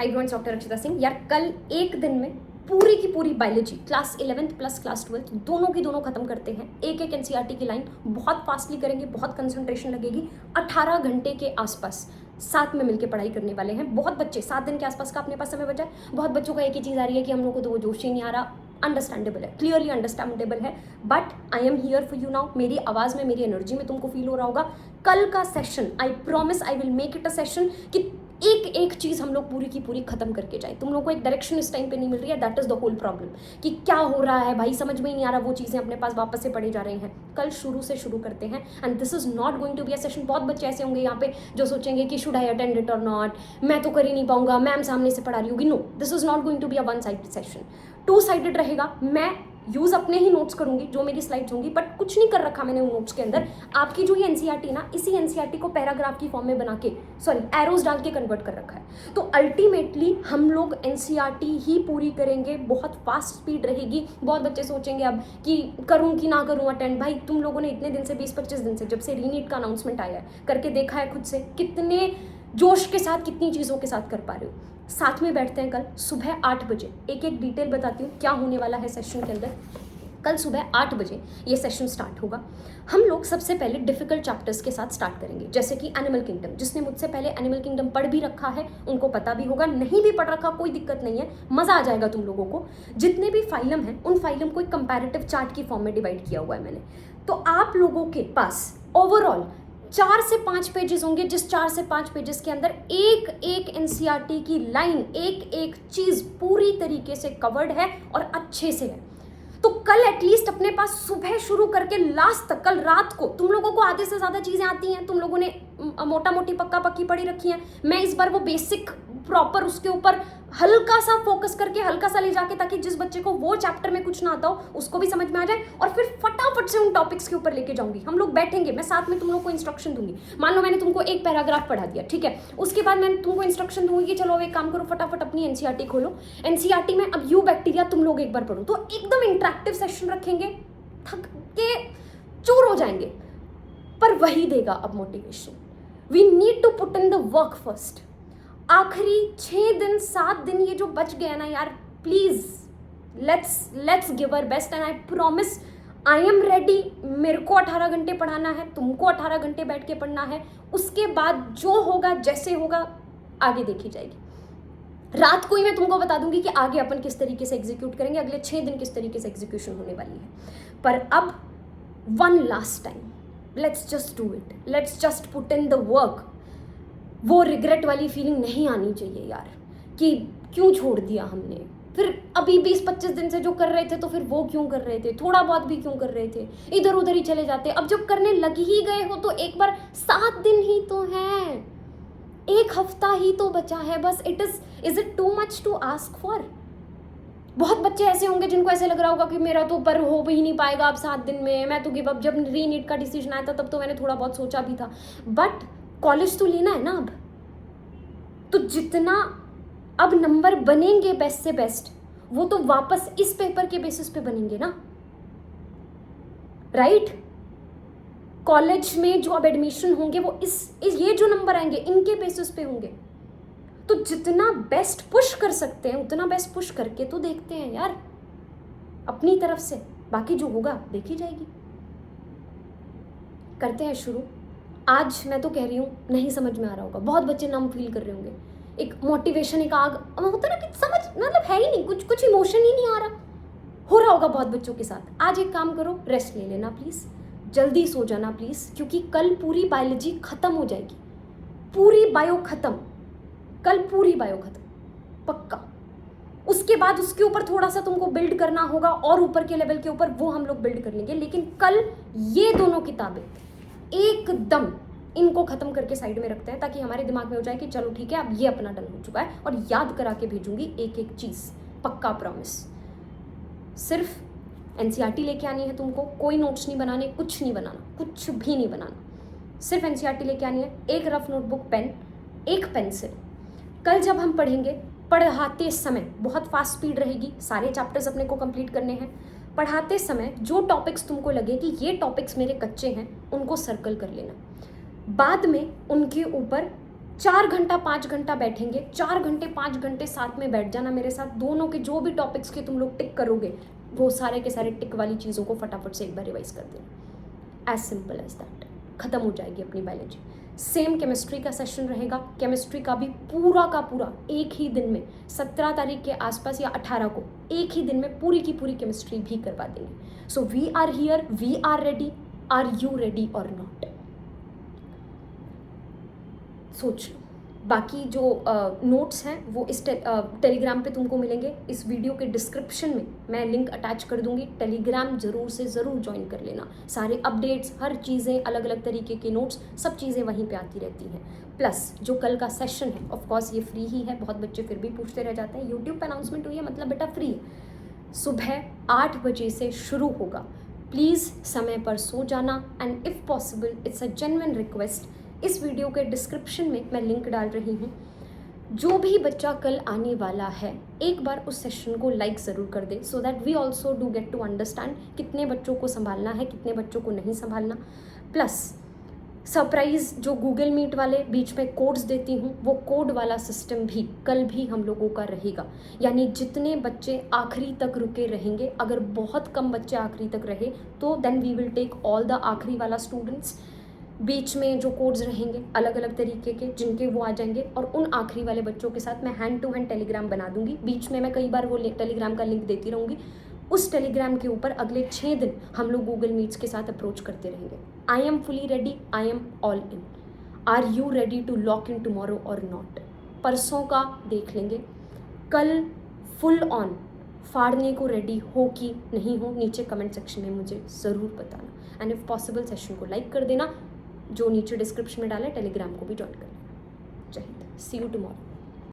High bronze doctor रक्षिता सिंह। यार कल एक दिन में पूरी की पूरी biology class 11th plus class 12th दोनों की दोनों खत्म करते हैं। एक एक एनसीईआरटी की लाइन बहुत फास्टली करेंगे, बहुत कंसंट्रेशन लगेगी। 18 घंटे के आसपास साथ में मिलकर पढ़ाई करने वाले हैं। बहुत बच्चे 7 दिन के आसपास का अपने पास समय बचा है। बहुत बच्चों का एक ही चीज़ आ रही है कि हम लोग को तो वो जोश ही नहीं आ रहा। अंडरस्टैंडेबल है, क्लियरली अंडरस्टैंडेबल है, but I am here for you now. मेरी आवाज़ में, मेरी एनर्जी में तुमको फील हो रहा होगा। कल का session I promise I will make it a session कि एक एक चीज़ हम लोग पूरी की पूरी खत्म करके जाए। तुम लोग को एक डायरेक्शन इस टाइम पे नहीं मिल रही है, that is the whole problem कि क्या हो रहा है भाई, समझ में ही नहीं आ रहा। वो चीज़ें अपने पास वापस से पढ़े जा रहे हैं। कल शुरू से शुरू करते हैं and this is not going to be a session. बहुत बच्चे ऐसे होंगे यहाँ पे जो सोचेंगे कि शुड आई अटेंड इट और नॉट, मैं तो कर ही नहीं पाऊंगा, मैम सामने से पढ़ा रही होगी। No, this is not going to be a one sided session, 2 sided रहेगा। मैं यूज़ अपने ही नोट्स करूंगी, जो मेरी स्लाइड्स होंगी, बट कुछ नहीं कर रखा मैंने उन नोट्स के अंदर। आपकी जो ये एनसीईआरटी ना, इसी एनसीईआरटी को पैराग्राफ की फॉर्म में बना के, सॉरी एरोज डाल के कन्वर्ट कर रखा है। तो अल्टीमेटली हम लोग एनसीईआरटी ही पूरी करेंगे। बहुत फास्ट स्पीड रहेगी। बहुत बच्चे सोचेंगे अब कि करूँ कि ना करूँ अटेंड। भाई तुम लोगों ने इतने दिन से, 20-25 दिन से, जब से रीनीट का अनाउंसमेंट आया है, करके देखा है खुद से, कितने जोश के साथ, कितनी चीज़ों के साथ कर पा रहे हो। साथ में बैठते हैं कल सुबह 8 बजे। एक एक डिटेल बताती हूँ क्या होने वाला है सेशन के अंदर। कल सुबह 8 बजे ये सेशन स्टार्ट होगा। हम लोग सबसे पहले डिफिकल्ट चैप्टर्स के साथ स्टार्ट करेंगे, जैसे कि एनिमल किंगडम। जिसने मुझसे पहले एनिमल किंगडम पढ़ भी रखा है उनको पता भी होगा, नहीं भी पढ़ रखा कोई दिक्कत नहीं है, मज़ा आ जाएगा तुम लोगों को। जितने भी फाइलम हैं उन फाइलम को एक कंपैरेटिव चार्ट की फॉर्म में डिवाइड किया हुआ है मैंने। तो आप लोगों के पास ओवरऑल 4 से 5 पेजेस होंगे, जिस 4 से 5 पेजेस के अंदर एक एक एनसीईआरटी की लाइन, एक एक चीज़ पूरी तरीके से कवर्ड है और अच्छे से है। तो कल एटलीस्ट अपने पास सुबह शुरू करके लास्ट तक, कल रात को, तुम लोगों को आधे से ज़्यादा चीज़ें आती हैं, तुम लोगों ने मोटा मोटी पक्का पक्की पढ़ी रखी हैं। मैं इस बार वो बेसिक प्रॉपर उसके ऊपर हल्का सा फोकस करके, हल्का सा ले जाके, ताकि जिस बच्चे को वो चैप्टर में कुछ ना आता हो उसको भी समझ में आ जाए, और फिर फटाफट से उन टॉपिक्स के ऊपर लेके जाऊंगी। हम लोग बैठेंगे, मैं साथ में तुम लोग को इंस्ट्रक्शन दूंगी। मान लो मैंने तुमको एक पैराग्राफ पढ़ा दिया, ठीक है, उसके बाद मैं तुमको इंस्ट्रक्शन दूंगी कि चलो अब एक काम करो, फटाफट अपनी एनसीईआरटी खोलो। एनसीईआरटी में अब यू बैक्टीरिया तुम लोग एक बार पढ़ो। तो एकदम इंटरेक्टिव सेशन रखेंगे, थक के चूर हो जाएंगे, पर वही देगा अब motivation. We need to put in the work first. आखिरी 6 दिन 7 दिन ये जो बच गया ना यार, please let's give our best and I promise I am ready. मेरे को 18 घंटे पढ़ाना है, तुमको 18 घंटे बैठ के पढ़ना है। उसके बाद जो होगा, जैसे होगा, आगे देखी जाएगी। रात को ही मैं तुमको बता दूंगी कि आगे अपन किस तरीके से एग्जीक्यूट करेंगे, अगले 6 दिन किस तरीके से एग्जीक्यूशन होने वाली है। पर अब one last time, let's just do it, let's just put in the work. वो रिग्रेट वाली फीलिंग नहीं आनी चाहिए यार कि क्यों छोड़ दिया हमने, फिर अभी 20-25 दिन से जो कर रहे थे तो फिर वो क्यों कर रहे थे, थोड़ा बहुत भी क्यों कर रहे थे, इधर उधर ही चले जाते। अब जब करने लग ही गए हो तो एक बार, 7 दिन ही तो हैं, 1 हफ्ता ही तो बचा है बस। Is it too much to ask for? बहुत बच्चे ऐसे होंगे जिनको ऐसे लग रहा होगा कि मेरा तो पर हो भी नहीं पाएगा अब 7 दिन में, मैं तो गिव अप। जब रीनीट का डिसीजन आया था तब तो मैंने थोड़ा बहुत सोचा भी था, बट कॉलेज तो लेना है ना अब। तो जितना अब नंबर बनेंगे बेस्ट से बेस्ट, वो तो वापस इस पेपर के बेसिस पे बनेंगे ना, राइट? कॉलेज में जो अब एडमिशन होंगे वो ये जो नंबर आएंगे इनके बेसिस पे होंगे। तो जितना बेस्ट पुश कर सकते हैं उतना बेस्ट पुश करके तो देखते हैं यार अपनी तरफ से, बाकी जो होगा देखी जाएगी। करते हैं शुरू। आज मैं तो कह रही हूँ, नहीं समझ में आ रहा होगा, बहुत बच्चे नम फील कर रहे होंगे, एक मोटिवेशन, एक आग होता है ना कि समझ मतलब है ही नहीं, कुछ इमोशन ही नहीं आ रहा, हो रहा होगा बहुत बच्चों के साथ। आज एक काम करो, रेस्ट ले लेना प्लीज़, जल्दी सो जाना प्लीज़, क्योंकि कल पूरी बायोलॉजी खत्म हो जाएगी, पूरी बायो खत्म, कल पूरी बायो खत्म पक्का। उसके बाद उसके ऊपर थोड़ा सा तुमको बिल्ड करना होगा, और ऊपर के लेवल के ऊपर वो हम लोग बिल्ड कर लेंगे। लेकिन कल ये दोनों किताबें एकदम इनको खत्म करके साइड में रखते हैं, ताकि हमारे दिमाग में हो जाए कि चलो ठीक है अब ये अपना डन हो चुका है, और याद करा के भेजूंगी एक एक चीज़, पक्का प्रॉमिस। सिर्फ एनसीईआरटी लेके आनी है तुमको, कोई नोट्स नहीं बनाने, कुछ नहीं बनाना, कुछ भी नहीं बनाना, सिर्फ एनसीईआरटी लेके आनी है। एक रफ नोटबुक, पेन, एक पेंसिल। कल जब हम पढ़ेंगे, पढ़ाते समय बहुत फास्ट स्पीड रहेगी, सारे चैप्टर्स अपने को कंप्लीट करने हैं। पढ़ाते समय जो टॉपिक्स तुमको लगे कि ये टॉपिक्स मेरे कच्चे हैं, उनको सर्कल कर लेना। बाद में उनके ऊपर 4 घंटा 5 घंटा बैठेंगे, 4 घंटे 5 घंटे साथ में बैठ जाना मेरे साथ, दोनों के जो भी टॉपिक्स के तुम लोग टिक करोगे वो सारे के सारे टिक वाली चीज़ों को फटाफट से एक बार रिवाइज कर देना। एज सिंपल एज दैट, खत्म हो जाएगी अपनी बायोलॉजी। सेम केमिस्ट्री का सेशन रहेगा, केमिस्ट्री का भी पूरा का पूरा एक ही दिन में 17 तारीख के आसपास या 18 को एक ही दिन में पूरी की पूरी केमिस्ट्री भी करवा देंगे। So we are here, we are ready, are you ready और नॉट? सोच लो। बाकी जो नोट्स हैं वो इस टेलीग्राम पे तुमको मिलेंगे। इस वीडियो के डिस्क्रिप्शन में मैं लिंक अटैच कर दूंगी, टेलीग्राम ज़रूर से ज़रूर ज्वाइन कर लेना। सारे अपडेट्स, हर चीज़ें, अलग अलग तरीके के नोट्स, सब चीज़ें वहीं पे आती रहती हैं। प्लस जो कल का सेशन है, ऑफ कोर्स ये फ्री ही है, बहुत बच्चे फिर भी पूछते रह जाते हैं, यूट्यूब पे अनाउंसमेंट हुई है मतलब बेटा फ्री है। सुबह 8 बजे से शुरू होगा। प्लीज़ समय पर सो जाना, and if possible it's a genuine request, इस वीडियो के डिस्क्रिप्शन में मैं लिंक डाल रही हूँ। जो भी बच्चा कल आने वाला है एक बार उस सेशन को लाइक ज़रूर कर दे, so that we also do get to understand कितने बच्चों को संभालना है, कितने बच्चों को नहीं संभालना। प्लस सरप्राइज़ जो गूगल मीट वाले बीच में कोड्स देती हूँ, वो कोड वाला सिस्टम भी कल भी हम लोगों का रहेगा। यानी जितने बच्चे आखिरी तक रुके रहेंगे, अगर बहुत कम बच्चे आखिरी तक रहे तो then we will take all the आखिरी वाला स्टूडेंट्स। बीच में जो कोड्स रहेंगे अलग अलग तरीके के जिनके वो आ जाएंगे, और उन आखिरी वाले बच्चों के साथ मैं हैंड टू हैंड टेलीग्राम बना दूंगी। बीच में मैं कई बार वो टेलीग्राम का लिंक देती रहूँगी। उस टेलीग्राम के ऊपर अगले 6 दिन हम लोग गूगल मीट्स के साथ अप्रोच करते रहेंगे। I am fully ready, I am all in. Are you ready to lock in tomorrow और नॉट? परसों का देख लेंगे, कल फुल ऑन फाड़ने को रेडी हो कि नहीं हो, नीचे कमेंट सेक्शन में मुझे ज़रूर बताना। एंड इफ़ पॉसिबल सेशन को लाइक कर देना, जो नीचे डिस्क्रिप्शन में डाला है टेलीग्राम को भी ज्वाइन कर लेना। जय हिंद, सी यू टुमारो।